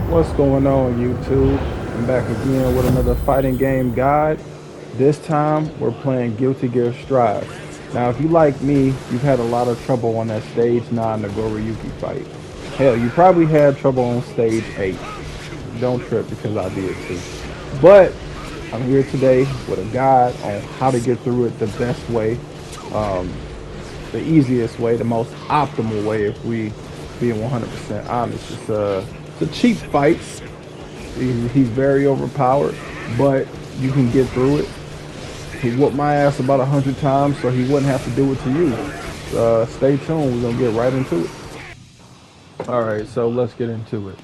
What's going on, YouTube? I'm back again with another fighting game guide. This time we're playing Guilty Gear Strive. Now, if you like me, you've had a lot of trouble on that stage 9 Nagoriyuki fight. Hell, you probably had trouble on stage 8. Don't trip because I did too. But I'm here today with a guide on how to get through it the best way, the easiest way, the most optimal way if we being 100% honest. It's a cheap fight. He's very overpowered, but you can get through it. He whooped my ass about 100 times, so he wouldn't have to do it to you. Stay tuned. We're gonna get right into it. All right, so let's get into it.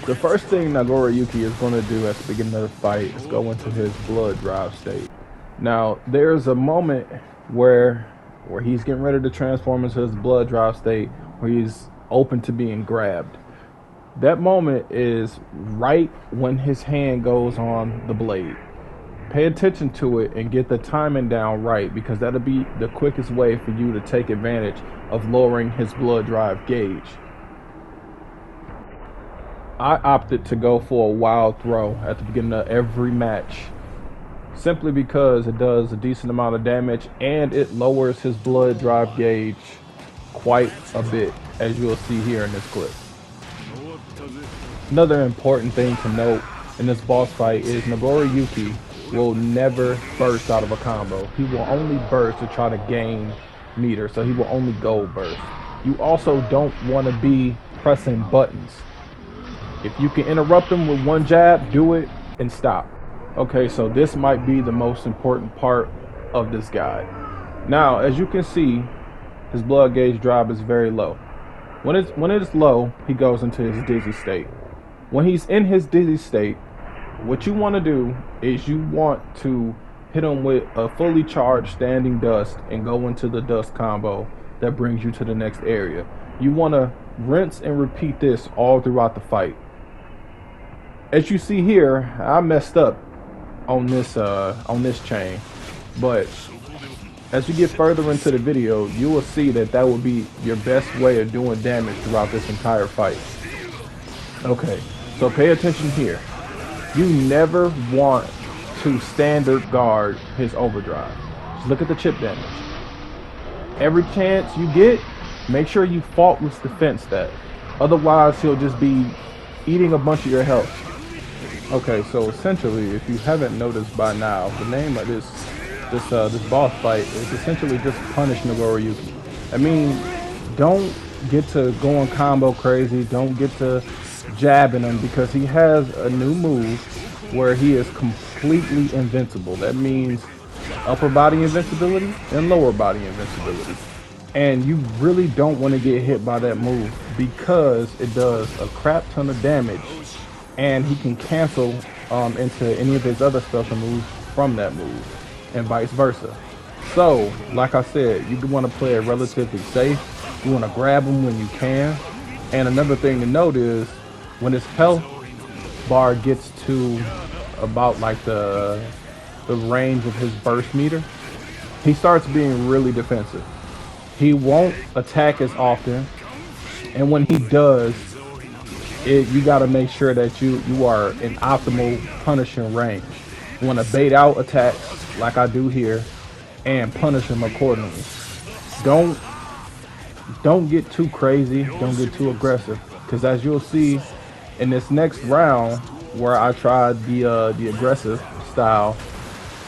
The first thing Nagoriyuki is going to do at the beginning of the fight is go into his blood drive state. Now, there's a moment where he's getting ready to transform into his blood drive state, where he's open to being grabbed. That moment is right when his hand goes on the blade. Pay attention to it and get the timing down right, because that'll be the quickest way for you to take advantage of lowering his blood drive gauge. I opted to go for a wild throw at the beginning of every match, simply because it does a decent amount of damage and it lowers his blood drive gauge quite a bit, as you'll see here in this clip. Another important thing to note in this boss fight is Nagoriyuki will never burst out of a combo. He will only burst to try to gain meter, so he will only go burst. You also don't want to be pressing buttons. If you can interrupt him with one jab, do it and stop. Okay, so this might be the most important part of this guide. Now, as you can see, his blood gauge drop is very low. When it's low, he goes into his dizzy state. When he's in his dizzy state, what you want to do is you want to hit him with a fully charged standing dust and go into the dust combo that brings you to the next area. You want to rinse and repeat this all throughout the fight. As you see here, I messed up on this chain, but as you get further into the video, you will see that will be your best way of doing damage throughout this entire fight. Okay, so pay attention here. You never want to standard guard his overdrive. Just look at the chip damage. Every chance you get, make sure you faultless defense that. Otherwise, he'll just be eating a bunch of your health. Okay, so essentially, if you haven't noticed by now, the name of this boss fight is essentially just punish Nagoriyuki. I mean, don't get to going combo crazy, don't get to jabbing him, because he has a new move where he is completely invincible. That means upper body invincibility and lower body invincibility. And you really don't want to get hit by that move, because it does a crap ton of damage, and he can cancel into any of his other special moves from that move, and vice versa. So, like I said, you want to play it relatively safe. You want to grab him when you can. And another thing to note is, when his health bar gets to about like the range of his burst meter, he starts being really defensive. He won't attack as often, and when he does, you got to make sure that you are in optimal punishing range. You want to bait out attacks like I do here and punish him accordingly. Don't get too crazy, don't get too aggressive, because as you'll see in this next round where I tried the aggressive style,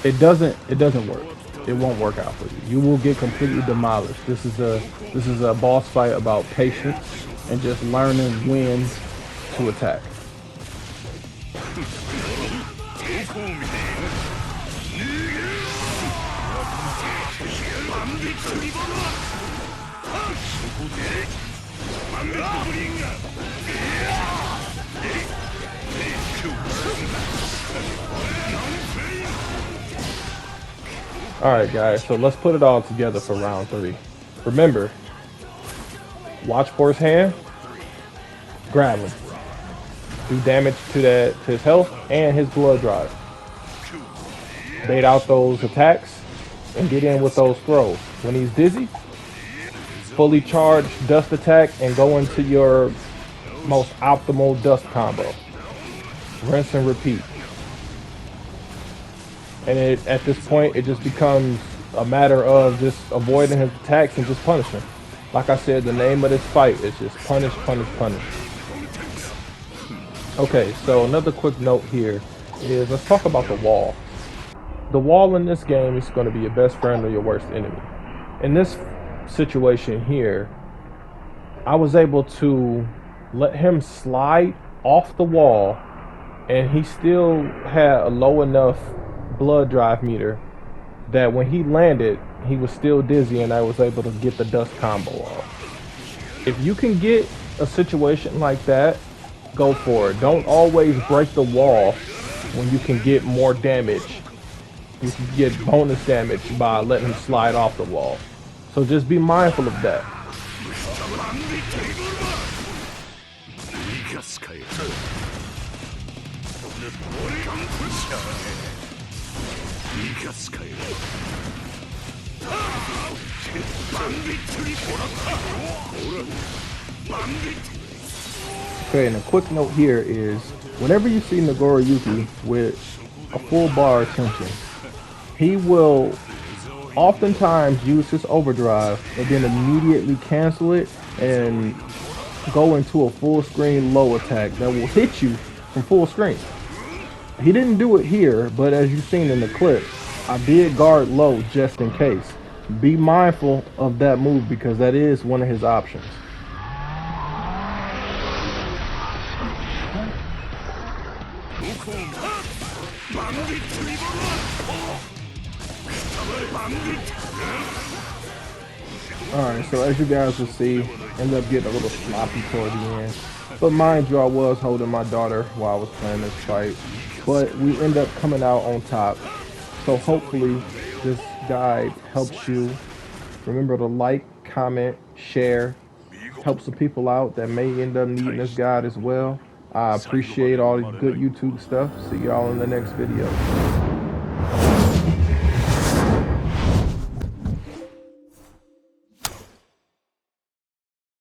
it doesn't work. It won't work out for you. You will get completely demolished. This is a boss fight about patience and just learning when to attack. Alright guys, so let's put it all together for round 3. Remember, watch for his hand, grab him, do damage to his health and his blood drive. Bait out those attacks and get in with those throws. When he's dizzy, fully charged dust attack and go into your most optimal dust combo. rinse and repeat. And at this point, it just becomes a matter of just avoiding his attacks and just punishing. Like I said, the name of this fight is just punish, punish, punish. Okay, so another quick note here is let's talk about the wall. The wall in this game is going to be your best friend or your worst enemy. In this situation here, I was able to let him slide off the wall, and he still had a low enough blood drive meter that when he landed, he was still dizzy, and I was able to get the dust combo off. If you can get a situation like that, go for it. Don't always break the wall when you can get more damage. You can get bonus damage by letting him slide off the wall. So just be mindful of that. Okay, and a quick note here is whenever you see Nagoriyuki with a full bar attention, he will oftentimes use his overdrive and then immediately cancel it and go into a full screen low attack that will hit you from full screen. He didn't do it here, but as you've seen in the clip, I did guard low just in case. Be mindful of that move because that is one of his options. Alright, so as you guys will see, ended up getting a little sloppy toward the end. But mind you, I was holding my daughter while I was playing this fight. But we end up coming out on top. So hopefully this guide helps you. Remember to like, comment, share. Helps the people out that may end up needing this guide as well. I appreciate all the good YouTube stuff. See y'all in the next video.